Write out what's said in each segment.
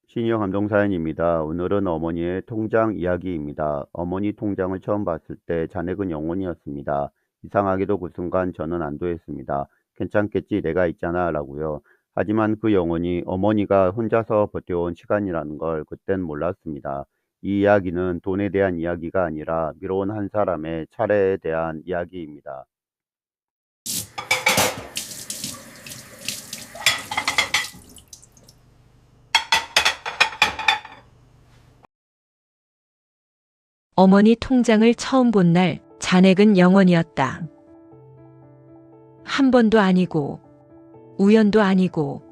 시니어 감동사연입니다. 오늘은 어머니의 통장 이야기입니다. 어머니 통장을 처음 봤을 때 잔액은 0원이었습니다. 이상하게도 그 순간 저는 안도했습니다. 괜찮겠지, 내가 있잖아 라고요. 하지만 그 0원이 어머니가 혼자서 버텨온 시간이라는 걸 그땐 몰랐습니다. 이 이야기는 돈에 대한 이야기가 아니라 미로운 한 사람의 차례에 대한 이야기입니다. 어머니 통장을 처음 본 날 잔액은 0원이었다. 한 번도 아니고 우연도 아니고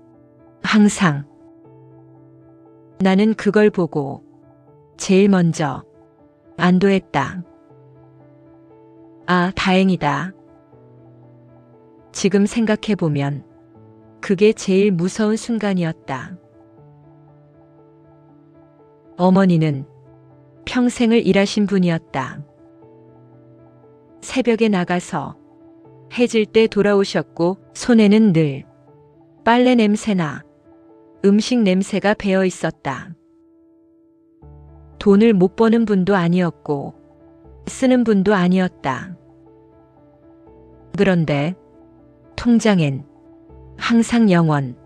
항상 나는 그걸 보고 제일 먼저 안도했다. 아, 다행이다. 지금 생각해보면 그게 제일 무서운 순간이었다. 어머니는 평생을 일하신 분이었다. 새벽에 나가서 해질 때 돌아오셨고 손에는 늘 빨래 냄새나 음식 냄새가 배어 있었다. 돈을 못 버는 분도 아니었고 쓰는 분도 아니었다. 그런데 통장엔 항상 0원.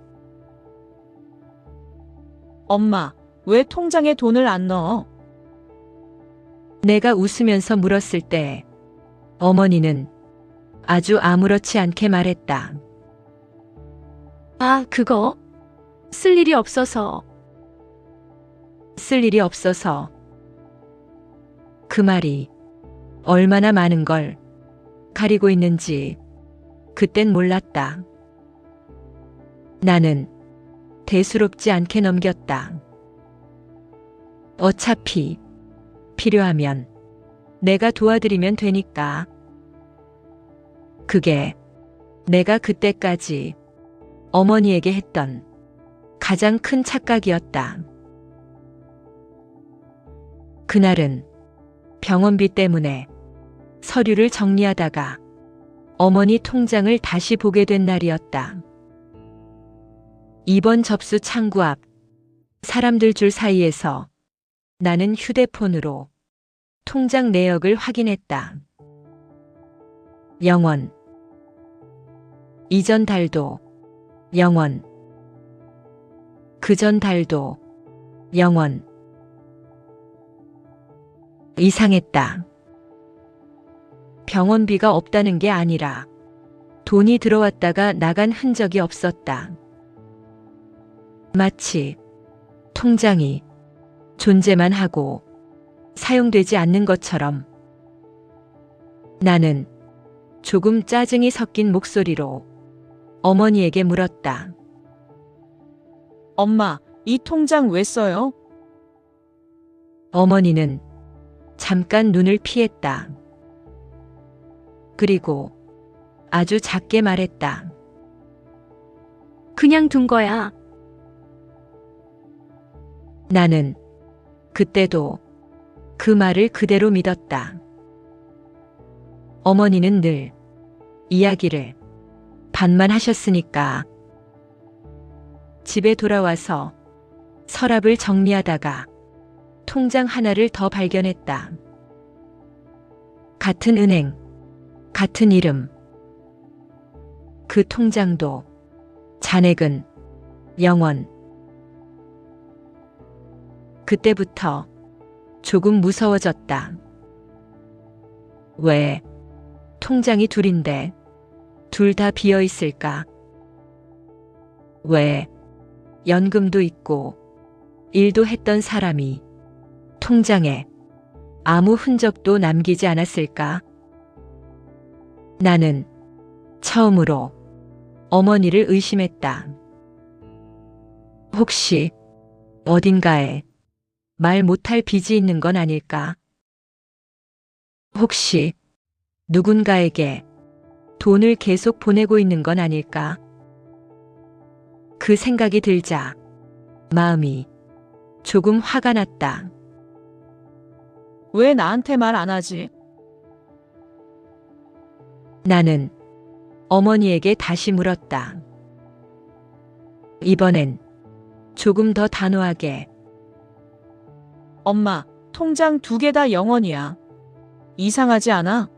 엄마, 왜 통장에 돈을 안 넣어? 내가 웃으면서 물었을 때 어머니는 아주 아무렇지 않게 말했다. 아, 그거? 쓸 일이 없어서. 쓸 일이 없어서. 그 말이 얼마나 많은 걸 가리고 있는지 그땐 몰랐다. 나는 대수롭지 않게 넘겼다. 어차피 필요하면 내가 도와드리면 되니까. 그게 내가 그때까지 어머니에게 했던 가장 큰 착각이었다. 그날은 병원비 때문에 서류를 정리하다가 어머니 통장을 다시 보게 된 날이었다. 입원 접수 창구 앞 사람들 줄 사이에서 나는 휴대폰으로 통장 내역을 확인했다. 0원. 이전 달도 0원. 그전 달도 0원. 이상했다. 병원비가 없다는 게 아니라 돈이 들어왔다가 나간 흔적이 없었다. 마치 통장이 존재만 하고 사용되지 않는 것처럼. 나는 조금 짜증이 섞인 목소리로 어머니에게 물었다. 엄마, 이 통장 왜 써요? 어머니는 잠깐 눈을 피했다. 그리고 아주 작게 말했다. 그냥 둔 거야. 나는 그때도 그 말을 그대로 믿었다. 어머니는 늘 이야기를 반만 하셨으니까. 집에 돌아와서 서랍을 정리하다가 통장 하나를 더 발견했다. 같은 은행, 같은 이름. 그 통장도 잔액은 0원. 그때부터 조금 무서워졌다. 왜 통장이 둘인데 둘 다 비어 있을까? 왜 연금도 있고 일도 했던 사람이 통장에 아무 흔적도 남기지 않았을까? 나는 처음으로 어머니를 의심했다. 혹시 어딘가에 말 못할 빚이 있는 건 아닐까? 혹시 누군가에게 돈을 계속 보내고 있는 건 아닐까? 그 생각이 들자 마음이 조금 화가 났다. 왜 나한테 말 안 하지? 나는 어머니에게 다시 물었다. 이번엔 조금 더 단호하게. 엄마, 통장 2개 다 0원이야. 이상하지 않아?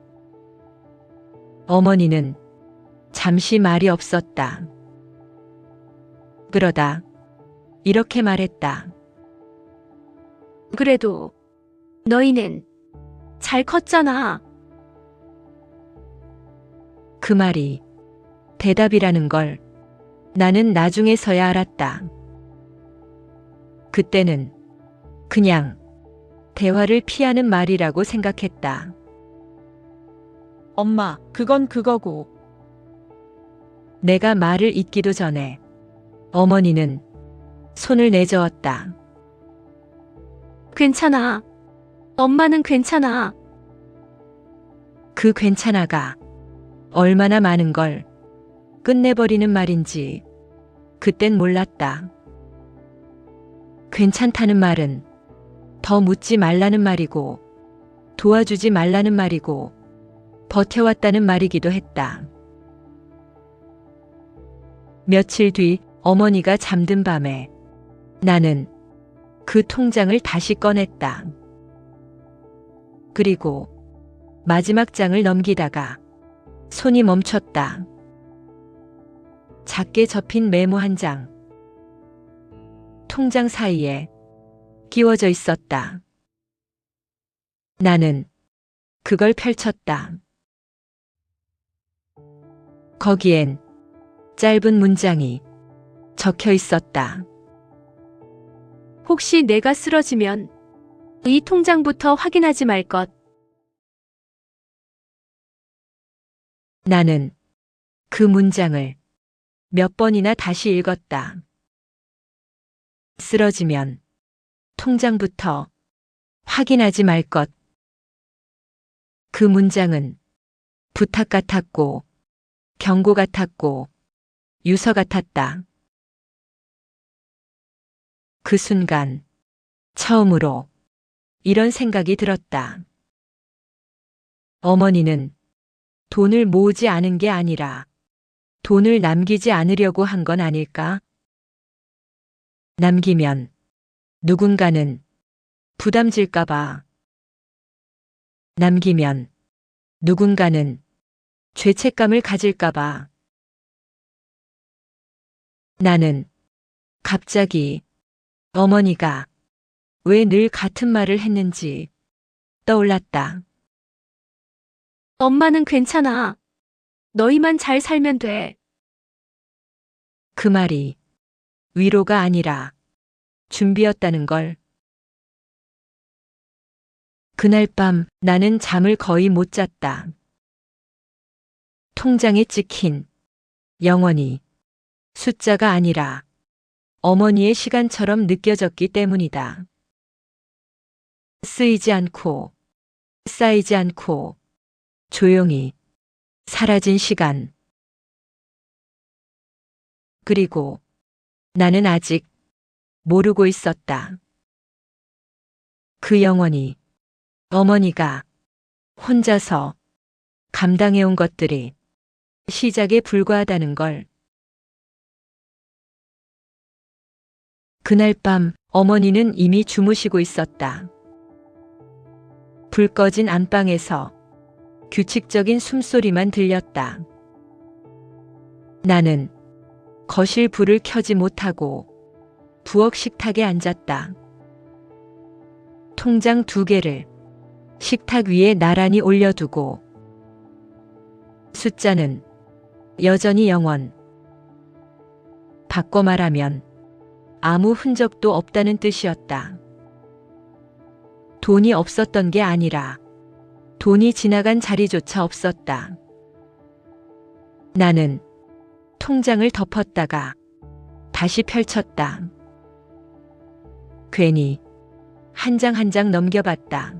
어머니는 잠시 말이 없었다. 그러다 이렇게 말했다. 그래도 너희는 잘 컸잖아. 그 말이 대답이라는 걸 나는 나중에서야 알았다. 그때는 그냥 대화를 피하는 말이라고 생각했다. 엄마, 그건 그거고. 내가 말을 잇기도 전에 어머니는 손을 내저었다. 괜찮아. 엄마는 괜찮아. 그 괜찮아가 얼마나 많은 걸 끝내버리는 말인지 그땐 몰랐다. 괜찮다는 말은 더 묻지 말라는 말이고 도와주지 말라는 말이고 버텨왔다는 말이기도 했다. 며칠 뒤 어머니가 잠든 밤에 나는 그 통장을 다시 꺼냈다. 그리고 마지막 장을 넘기다가 손이 멈췄다. 작게 접힌 메모 한 장. 통장 사이에 끼워져 있었다. 나는 그걸 펼쳤다. 거기엔 짧은 문장이 적혀 있었다. 혹시 내가 쓰러지면 이 통장부터 확인하지 말 것. 나는 그 문장을 몇 번이나 다시 읽었다. 쓰러지면 통장부터 확인하지 말 것. 그 문장은 부탁 같았고, 경고 같았고, 유서 같았다. 그 순간 처음으로 이런 생각이 들었다. 어머니는 돈을 모으지 않은 게 아니라 돈을 남기지 않으려고 한 건 아닐까? 남기면 누군가는 부담질까봐. 남기면 누군가는 죄책감을 가질까봐. 나는 갑자기 어머니가 왜 늘 같은 말을 했는지 떠올랐다. 엄마는 괜찮아. 너희만 잘 살면 돼. 그 말이 위로가 아니라 준비였다는 걸. 그날 밤 나는 잠을 거의 못 잤다. 통장에 찍힌 영원히 숫자가 아니라 어머니의 시간처럼 느껴졌기 때문이다. 쓰이지 않고 쌓이지 않고 조용히 사라진 시간. 그리고 나는 아직 모르고 있었다. 그 영원히 어머니가 혼자서 감당해온 것들이 시작에 불과하다는 걸. 그날 밤 어머니는 이미 주무시고 있었다. 불 꺼진 안방에서 규칙적인 숨소리만 들렸다. 나는 거실 불을 켜지 못하고 부엌 식탁에 앉았다. 통장 2개를 식탁 위에 나란히 올려두고 숫자는 여전히 0원. 바꿔 말하면 아무 흔적도 없다는 뜻이었다. 돈이 없었던 게 아니라 돈이 지나간 자리조차 없었다. 나는 통장을 덮었다가 다시 펼쳤다. 괜히 한 장 한 장 넘겨봤다.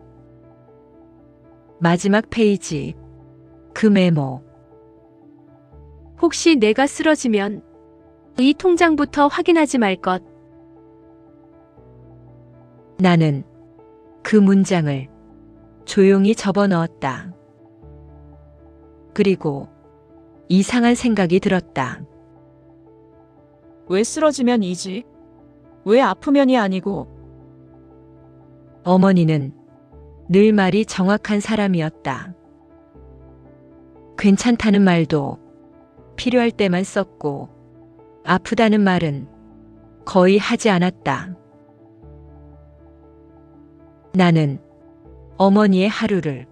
마지막 페이지, 그 메모. 혹시 내가 쓰러지면 이 통장부터 확인하지 말 것. 나는 그 문장을 조용히 접어 넣었다. 그리고 이상한 생각이 들었다. 왜 쓰러지면 이지? 왜 아프면이 아니고? 어머니는 늘 말이 정확한 사람이었다. 괜찮다는 말도 필요할 때만 썼고, 아프다는 말은 거의 하지 않았다. 나는 어머니의 하루를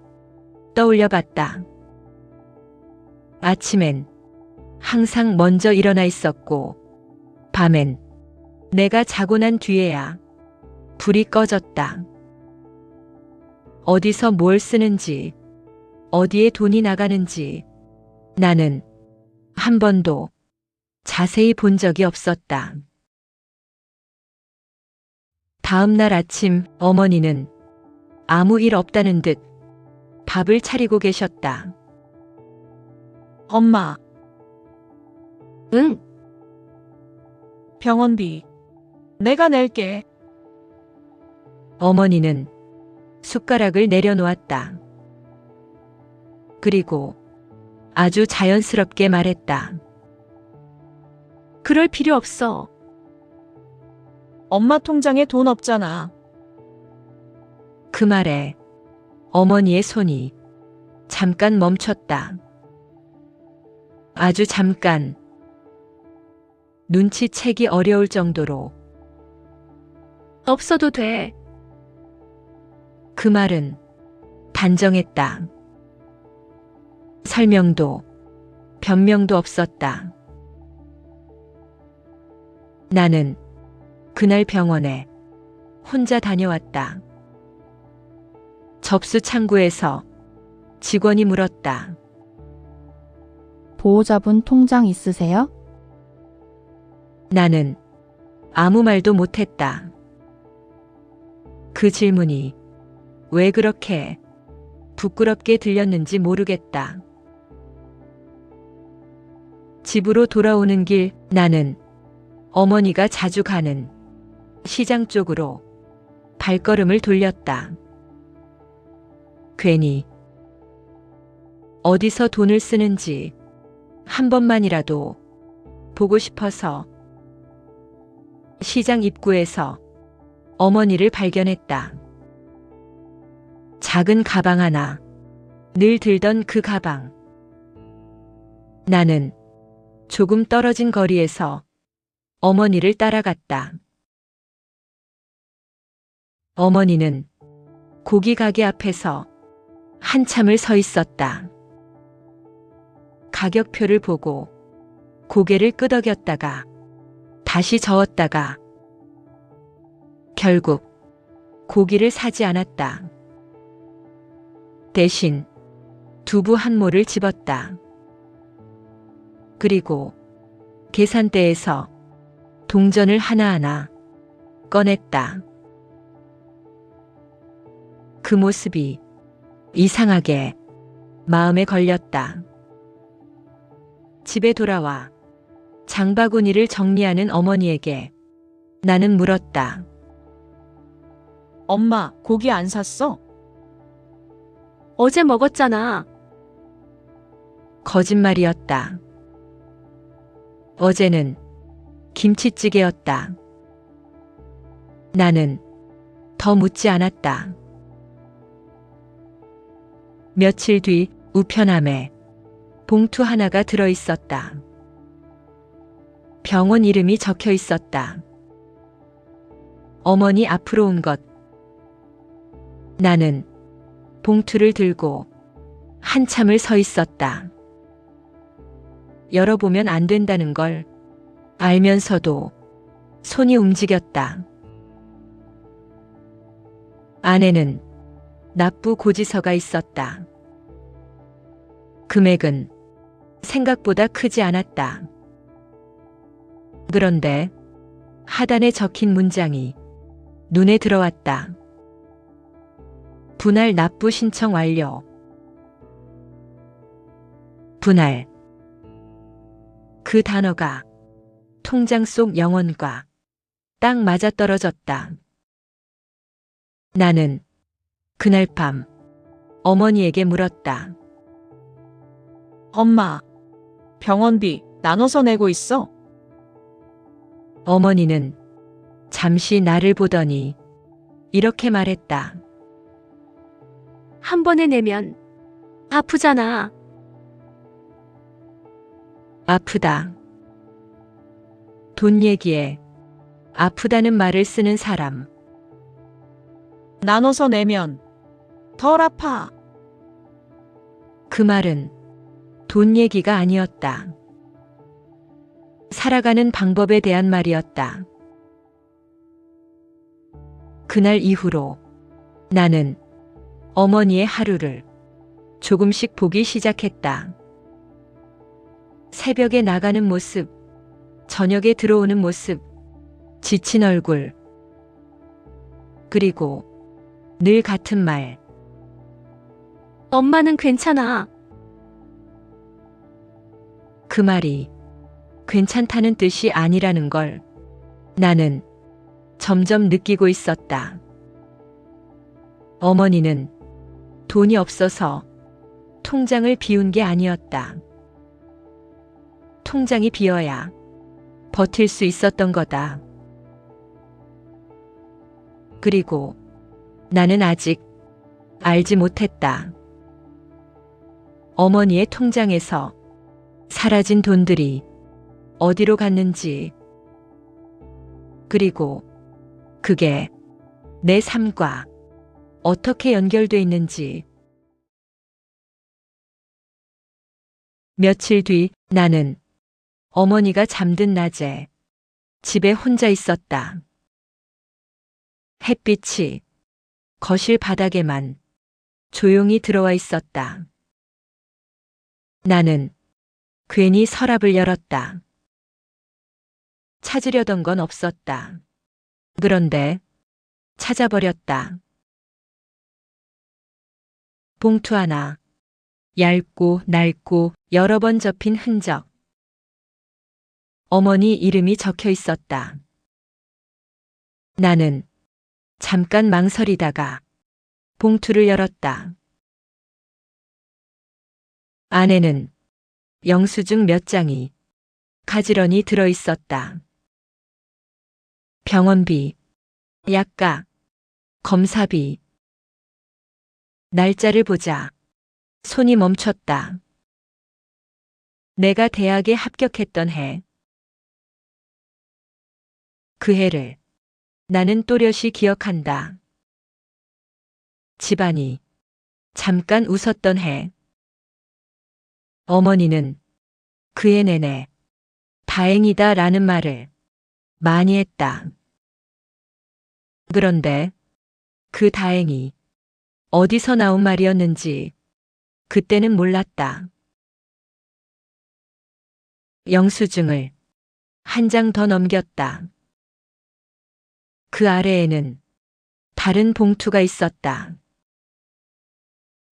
떠올려 봤다. 아침엔 항상 먼저 일어나 있었고, 밤엔 내가 자고 난 뒤에야 불이 꺼졌다. 어디서 뭘 쓰는지, 어디에 돈이 나가는지 나는 한 번도 자세히 본 적이 없었다. 다음 날 아침 어머니는 아무 일 없다는 듯 밥을 차리고 계셨다. 엄마, 응, 병원비 내가 낼게. 어머니는 숟가락을 내려놓았다. 그리고 아주 자연스럽게 말했다. 그럴 필요 없어. 엄마 통장에 돈 없잖아. 그 말에 어머니의 손이 잠깐 멈췄다. 아주 잠깐. 눈치채기 어려울 정도로. 없어도 돼. 그 말은 단정했다. 설명도 변명도 없었다. 나는 그날 병원에 혼자 다녀왔다. 접수 창구에서 직원이 물었다. 보호자분 통장 있으세요? 나는 아무 말도 못했다. 그 질문이 왜 그렇게 부끄럽게 들렸는지 모르겠다. 집으로 돌아오는 길 나는 어머니가 자주 가는 시장 쪽으로 발걸음을 돌렸다. 괜히 어디서 돈을 쓰는지 한 번만이라도 보고 싶어서. 시장 입구에서 어머니를 발견했다. 작은 가방 하나, 늘 들던 그 가방. 나는 조금 떨어진 거리에서 어머니를 따라갔다. 어머니는 고기 가게 앞에서 한참을 서 있었다. 가격표를 보고 고개를 끄덕였다가 다시 저었다가 결국 고기를 사지 않았다. 대신 두부 한 모를 집었다. 그리고 계산대에서 동전을 하나하나 꺼냈다. 그 모습이 이상하게 마음에 걸렸다. 집에 돌아와 장바구니를 정리하는 어머니에게 나는 물었다. 엄마, 고기 안 샀어? 어제 먹었잖아. 거짓말이었다. 어제는 김치찌개였다. 나는 더 묻지 않았다. 며칠 뒤 우편함에 봉투 하나가 들어 있었다. 병원 이름이 적혀 있었다. 어머니 앞으로 온 것. 나는 봉투를 들고 한참을 서 있었다. 열어보면 안 된다는 걸 알면서도 손이 움직였다. 안에는 납부 고지서가 있었다. 금액은 생각보다 크지 않았다. 그런데 하단에 적힌 문장이 눈에 들어왔다. 분할 납부 신청 완료. 분할. 그 단어가 통장 속 영혼과 딱 맞아떨어졌다. 나는 그날 밤 어머니에게 물었다. 엄마, 병원비 나눠서 내고 있어? 어머니는 잠시 나를 보더니 이렇게 말했다. 한 번에 내면 아프잖아. 아프다. 돈 얘기에 아프다는 말을 쓰는 사람. 나눠서 내면 덜 아파. 그 말은 돈 얘기가 아니었다. 살아가는 방법에 대한 말이었다. 그날 이후로 나는 어머니의 하루를 조금씩 보기 시작했다. 새벽에 나가는 모습, 저녁에 들어오는 모습, 지친 얼굴, 그리고 늘 같은 말. 엄마는 괜찮아. 그 말이 괜찮다는 뜻이 아니라는 걸 나는 점점 느끼고 있었다. 어머니는 돈이 없어서 통장을 비운 게 아니었다. 통장이 비어야 버틸 수 있었던 거다. 그리고 나는 아직 알지 못했다. 어머니의 통장에서 사라진 돈들이 어디로 갔는지, 그리고 그게 내 삶과 어떻게 연결돼 있는지. 며칠 뒤 나는 어머니가 잠든 낮에 집에 혼자 있었다. 햇빛이 거실 바닥에만 조용히 들어와 있었다. 나는 괜히 서랍을 열었다. 찾으려던 건 없었다. 그런데 찾아버렸다. 봉투 하나, 얇고 낡고 여러 번 접힌 흔적. 어머니 이름이 적혀 있었다. 나는 잠깐 망설이다가 봉투를 열었다. 안에는 영수증 몇 장이 가지런히 들어 있었다. 병원비, 약가, 검사비. 날짜를 보자 손이 멈췄다. 내가 대학에 합격했던 해. 그 해를 나는 또렷이 기억한다. 집안이 잠깐 웃었던 해. 어머니는 그 해 내내 다행이다 라는 말을 많이 했다. 그런데 그 다행이 어디서 나온 말이었는지 그때는 몰랐다. 영수증을 한 장 더 넘겼다. 그 아래에는 다른 봉투가 있었다.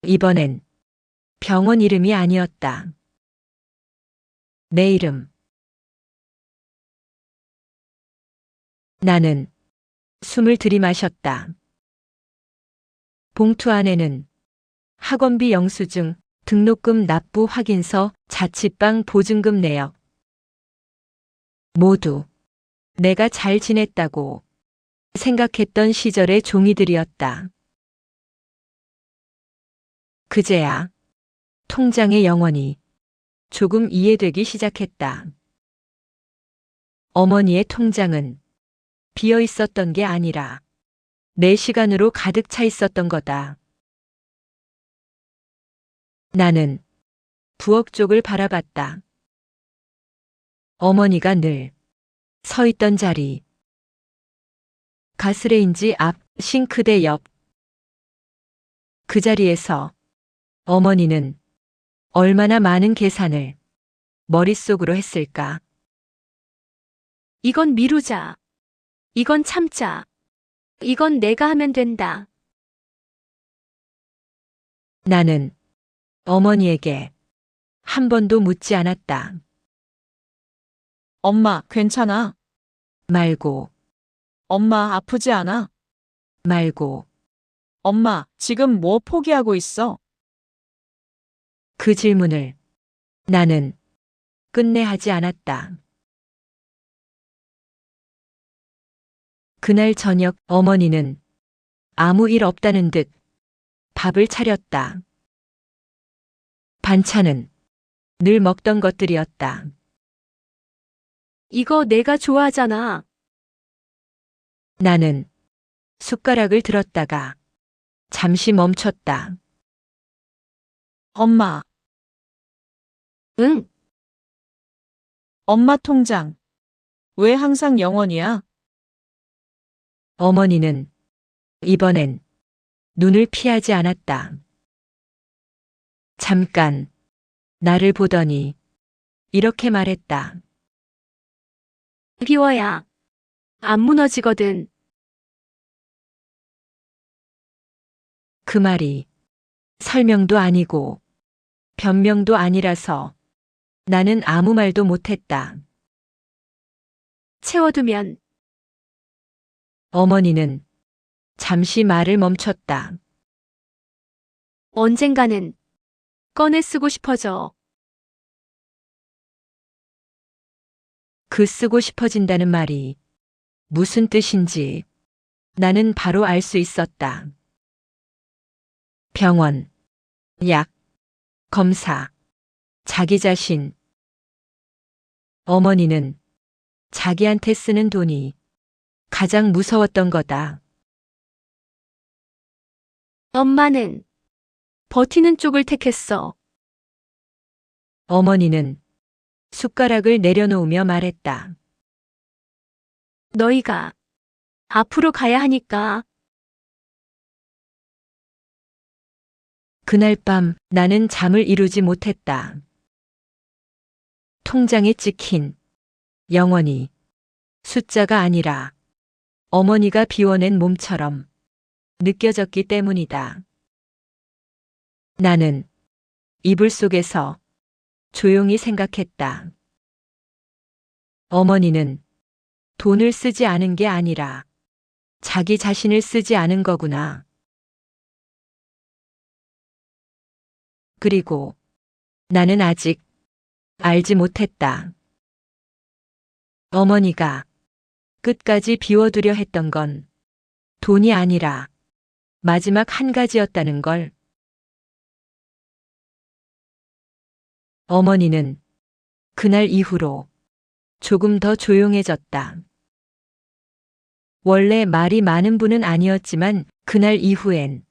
이번엔 병원 이름이 아니었다. 내 이름. 나는 숨을 들이마셨다. 봉투 안에는 학원비 영수증, 등록금 납부 확인서, 자취방 보증금 내역. 모두 내가 잘 지냈다고 생각했던 시절의 종이들이었다. 그제야 통장의 영원이 조금 이해되기 시작했다. 어머니의 통장은 비어 있었던 게 아니라 내 시간으로 가득 차 있었던 거다. 나는 부엌 쪽을 바라봤다. 어머니가 늘 서 있던 자리. 가스레인지 앞, 싱크대 옆. 그 자리에서 어머니는 얼마나 많은 계산을 머릿속으로 했을까? 이건 미루자. 이건 참자. 이건 내가 하면 된다. 나는 어머니에게 한 번도 묻지 않았다. 엄마, 괜찮아? 말고, 엄마, 아프지 않아? 말고. 엄마, 지금 뭐 포기하고 있어? 그 질문을 나는 끝내 하지 않았다. 그날 저녁 어머니는 아무 일 없다는 듯 밥을 차렸다. 반찬은 늘 먹던 것들이었다. 이거 내가 좋아하잖아. 나는 숟가락을 들었다가 잠시 멈췄다. 엄마, 응, 엄마 통장. 왜 항상 0원이야? 어머니는 이번엔 눈을 피하지 않았다. 잠깐 나를 보더니 이렇게 말했다. 비워야 안 무너지거든. 그 말이 설명도 아니고 변명도 아니라서 나는 아무 말도 못했다. 채워두면 어머니는 잠시 말을 멈췄다. 언젠가는 꺼내 쓰고 싶어져. 그 쓰고 싶어진다는 말이 무슨 뜻인지 나는 바로 알 수 있었다. 병원, 약, 검사, 자기 자신. 어머니는 자기한테 쓰는 돈이 가장 무서웠던 거다. 엄마는 버티는 쪽을 택했어. 어머니는 숟가락을 내려놓으며 말했다. 너희가 앞으로 가야 하니까. 그날 밤 나는 잠을 이루지 못했다. 통장에 찍힌 영원히 숫자가 아니라 어머니가 비워낸 몸처럼 느껴졌기 때문이다. 나는 이불 속에서 조용히 생각했다. 어머니는 돈을 쓰지 않은 게 아니라 자기 자신을 쓰지 않은 거구나. 그리고 나는 아직 알지 못했다. 어머니가 끝까지 비워두려 했던 건 돈이 아니라 마지막 한 가지였다는 걸. 어머니는 그날 이후로 조금 더 조용해졌다. 원래 말이 많은 분은 아니었지만 그날 이후엔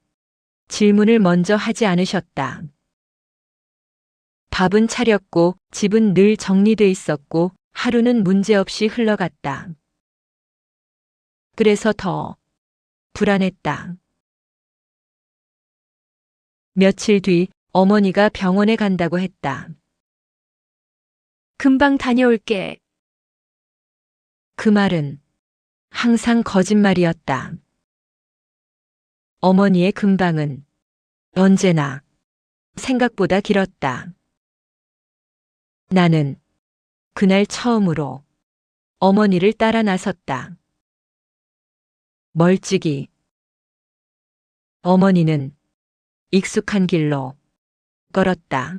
질문을 먼저 하지 않으셨다. 밥은 차렸고 집은 늘 정리돼 있었고 하루는 문제없이 흘러갔다. 그래서 더 불안했다. 며칠 뒤 어머니가 병원에 간다고 했다. 금방 다녀올게. 그 말은 항상 거짓말이었다. 어머니의 금방은 언제나 생각보다 길었다. 나는 그날 처음으로 어머니를 따라 나섰다. 멀찍이. 어머니는 익숙한 길로 걸었다.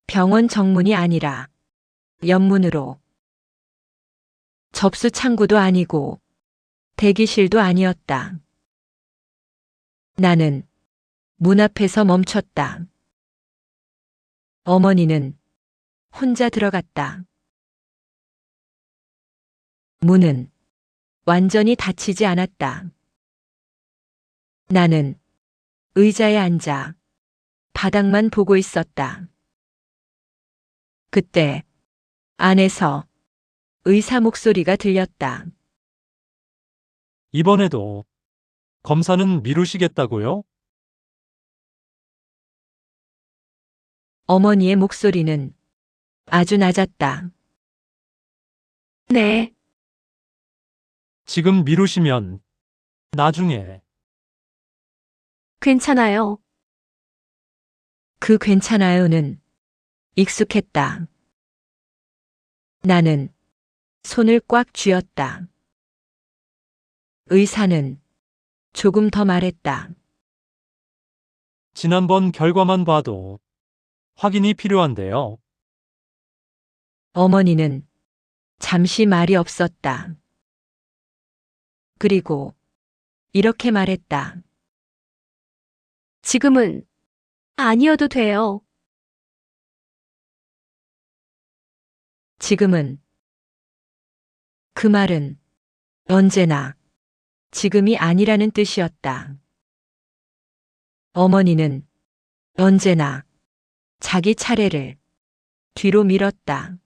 병원 정문이 아니라 옆문으로. 접수 창구도 아니고 대기실도 아니었다. 나는 문 앞에서 멈췄다. 어머니는 혼자 들어갔다. 문은 완전히 닫히지 않았다. 나는 의자에 앉아 바닥만 보고 있었다. 그때 안에서 의사 목소리가 들렸다. 이번에도 검사는 미루시겠다고요? 어머니의 목소리는 아주 낮았다. 네, 지금 미루시면 나중에 괜찮아요. 그 괜찮아요는 익숙했다. 나는 손을 꽉 쥐었다. 의사는 조금 더 말했다. 지난번 결과만 봐도 확인이 필요한데요. 어머니는 잠시 말이 없었다. 그리고 이렇게 말했다. 지금은 아니어도 돼요. 지금은. 그 말은 언제나 지금이 아니라는 뜻이었다. 어머니는 언제나 자기 차례를 뒤로 미뤘다.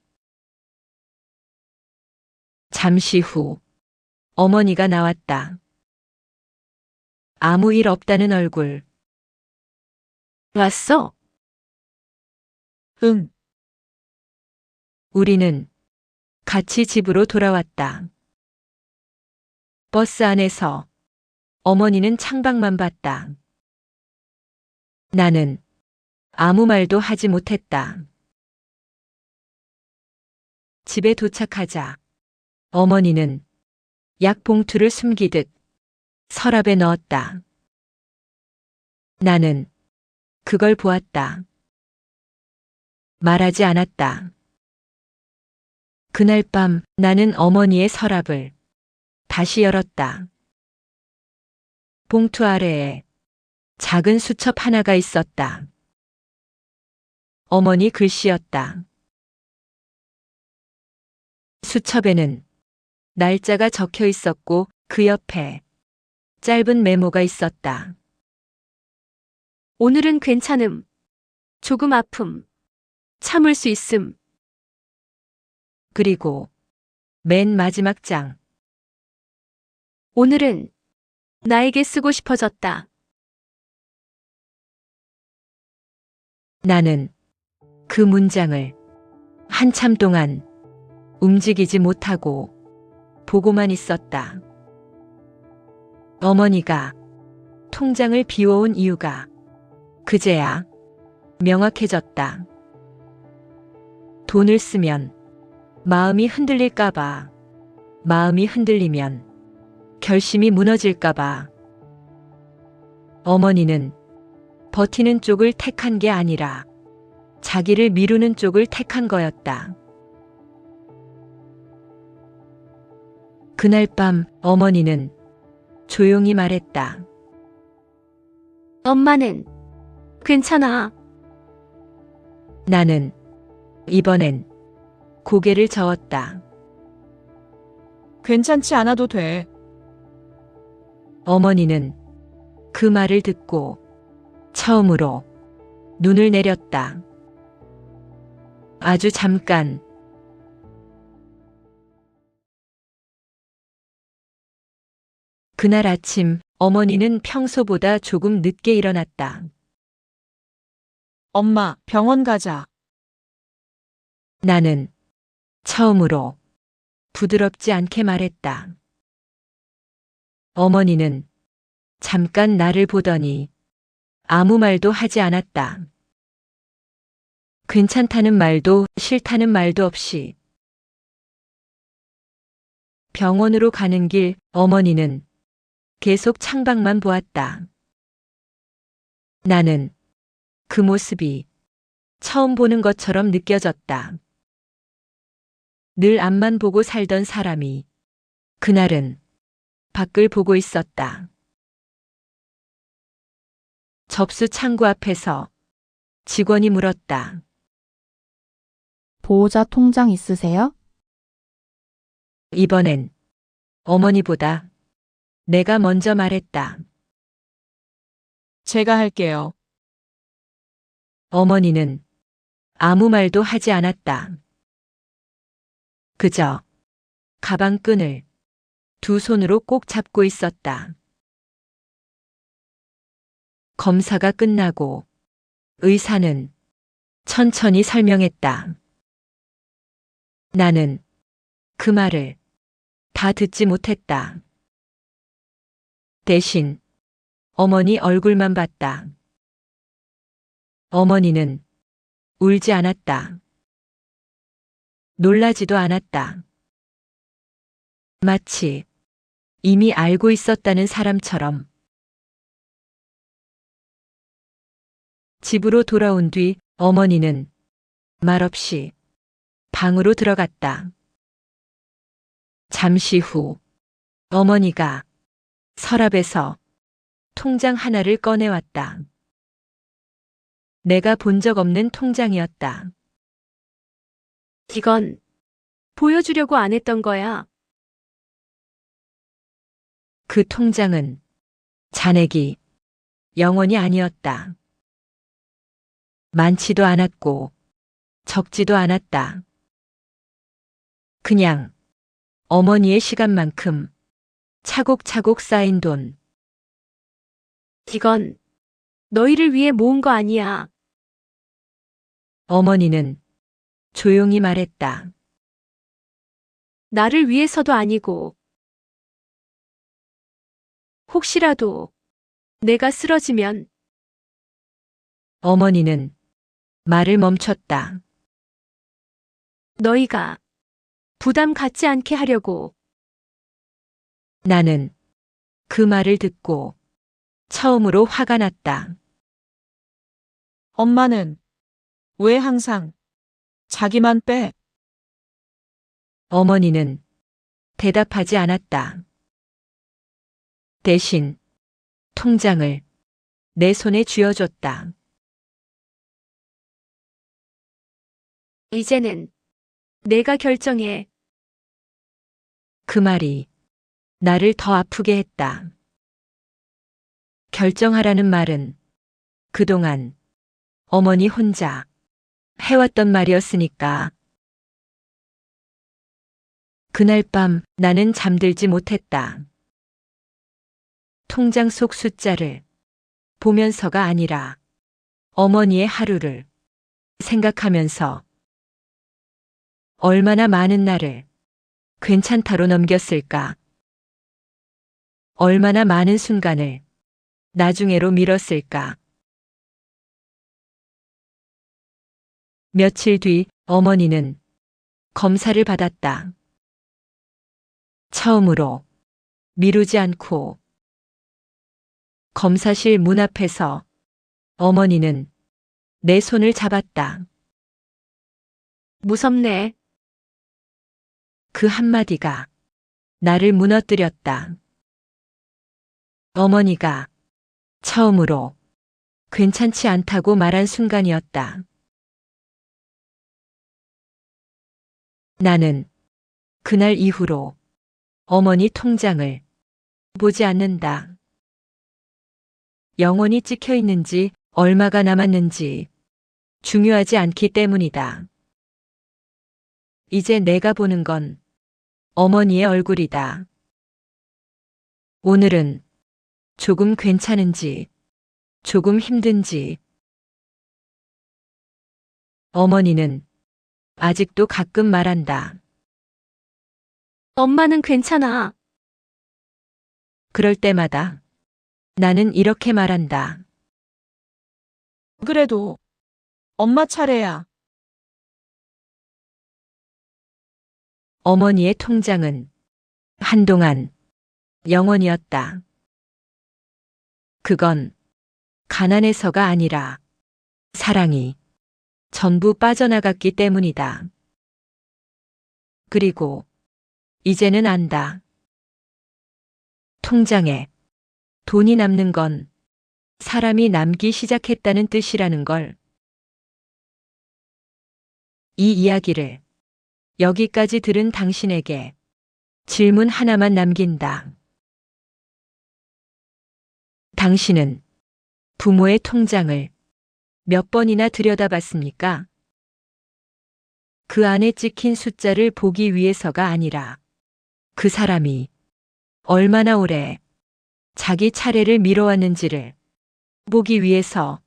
잠시 후 어머니가 나왔다. 아무 일 없다는 얼굴. 왔어? 응. 우리는 같이 집으로 돌아왔다. 버스 안에서 어머니는 창밖만 봤다. 나는 아무 말도 하지 못했다. 집에 도착하자 어머니는 약 봉투를 숨기듯 서랍에 넣었다. 나는 그걸 보았다. 말하지 않았다. 그날 밤 나는 어머니의 서랍을 다시 열었다. 봉투 아래에 작은 수첩 하나가 있었다. 어머니 글씨였다. 수첩에는 날짜가 적혀 있었고 그 옆에 짧은 메모가 있었다. 오늘은 괜찮음. 조금 아픔. 참을 수 있음. 그리고 맨 마지막 장. 오늘은 나에게 쓰고 싶어졌다. 나는 그 문장을 한참 동안 움직이지 못하고 보고만 있었다. 어머니가 통장을 비워온 이유가 그제야 명확해졌다. 돈을 쓰면 마음이 흔들릴까봐, 마음이 흔들리면 결심이 무너질까봐. 어머니는 버티는 쪽을 택한 게 아니라 자기를 미루는 쪽을 택한 거였다. 그날 밤 어머니는 조용히 말했다. 엄마는 괜찮아. 나는 이번엔 고개를 저었다. 괜찮지 않아도 돼. 어머니는 그 말을 듣고 처음으로 눈을 내렸다. 아주 잠깐. 그날 아침 어머니는 평소보다 조금 늦게 일어났다. 엄마, 병원 가자. 나는 처음으로 부드럽지 않게 말했다. 어머니는 잠깐 나를 보더니 아무 말도 하지 않았다. 괜찮다는 말도 싫다는 말도 없이. 병원으로 가는 길 어머니는 계속 창밖만 보았다. 나는 그 모습이 처음 보는 것처럼 느껴졌다. 늘 앞만 보고 살던 사람이 그날은 밖을 보고 있었다. 접수 창구 앞에서 직원이 물었다. 보호자 통장 있으세요? 이번엔 어머니보다 내가 먼저 말했다. 제가 할게요. 어머니는 아무 말도 하지 않았다. 그저 가방 끈을 두 손으로 꼭 잡고 있었다. 검사가 끝나고 의사는 천천히 설명했다. 나는 그 말을 다 듣지 못했다. 대신 어머니 얼굴만 봤다. 어머니는 울지 않았다. 놀라지도 않았다. 마치 이미 알고 있었다는 사람처럼. 집으로 돌아온 뒤 어머니는 말없이 방으로 들어갔다. 잠시 후 어머니가 서랍에서 통장 하나를 꺼내왔다. 내가 본 적 없는 통장이었다. 이건 보여주려고 안 했던 거야. 그 통장은 잔액이 영원이 아니었다. 많지도 않았고 적지도 않았다. 그냥 어머니의 시간만큼 차곡차곡 쌓인 돈. 이건 너희를 위해 모은 거 아니야. 어머니는 조용히 말했다. 나를 위해서도 아니고. 혹시라도 내가 쓰러지면 어머니는 말을 멈췄다. 너희가 부담 갖지 않게 하려고. 나는 그 말을 듣고 처음으로 화가 났다. 엄마는 왜 항상 자기만 빼? 어머니는 대답하지 않았다. 대신 통장을 내 손에 쥐어줬다. 이제는 내가 결정해. 그 말이 나를 더 아프게 했다. 결정하라는 말은 그동안 어머니 혼자 해왔던 말이었으니까. 그날 밤 나는 잠들지 못했다. 통장 속 숫자를 보면서가 아니라 어머니의 하루를 생각하면서 얼마나 많은 날을 괜찮다로 넘겼을까? 얼마나 많은 순간을 나중에로 미뤘을까? 며칠 뒤 어머니는 검사를 받았다. 처음으로 미루지 않고 검사실 문 앞에서 어머니는 내 손을 잡았다. 무섭네. 그 한마디가 나를 무너뜨렸다. 어머니가 처음으로 괜찮지 않다고 말한 순간이었다. 나는 그날 이후로 어머니 통장을 보지 않는다. 영원히 찍혀 있는지 얼마가 남았는지 중요하지 않기 때문이다. 이제 내가 보는 건 어머니의 얼굴이다. 오늘은 조금 괜찮은지, 조금 힘든지. 어머니는 아직도 가끔 말한다. 엄마는 괜찮아. 그럴 때마다 나는 이렇게 말한다. 그래도 엄마 차례야. 어머니의 통장은 한동안 영원이었다. 그건 가난해서가 아니라 사랑이 전부 빠져나갔기 때문이다. 그리고 이제는 안다. 통장에 돈이 남는 건 사람이 남기 시작했다는 뜻이라는 걸. 이 이야기를 여기까지 들은 당신에게 질문 하나만 남긴다. 당신은 부모의 통장을 몇 번이나 들여다봤습니까? 그 안에 찍힌 숫자를 보기 위해서가 아니라 그 사람이 얼마나 오래 자기 차례를 미뤄왔는지를 보기 위해서.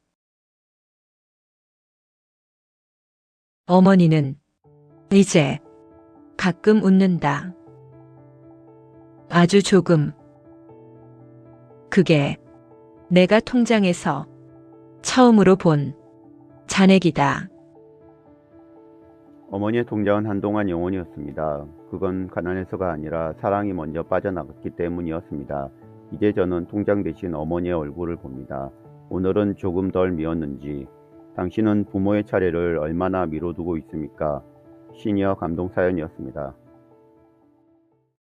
어머니는 이제 가끔 웃는다. 아주 조금. 그게 내가 통장에서 처음으로 본 잔액이다. 어머니의 통장은 한동안 영원이었습니다. 그건 가난해서가 아니라 사랑이 먼저 빠져나갔기 때문이었습니다. 이제 저는 통장 대신 어머니의 얼굴을 봅니다. 오늘은 조금 덜 미웠는지. 당신은 부모의 차례를 얼마나 미뤄두고 있습니까? 시니어 감동 사연이었습니다.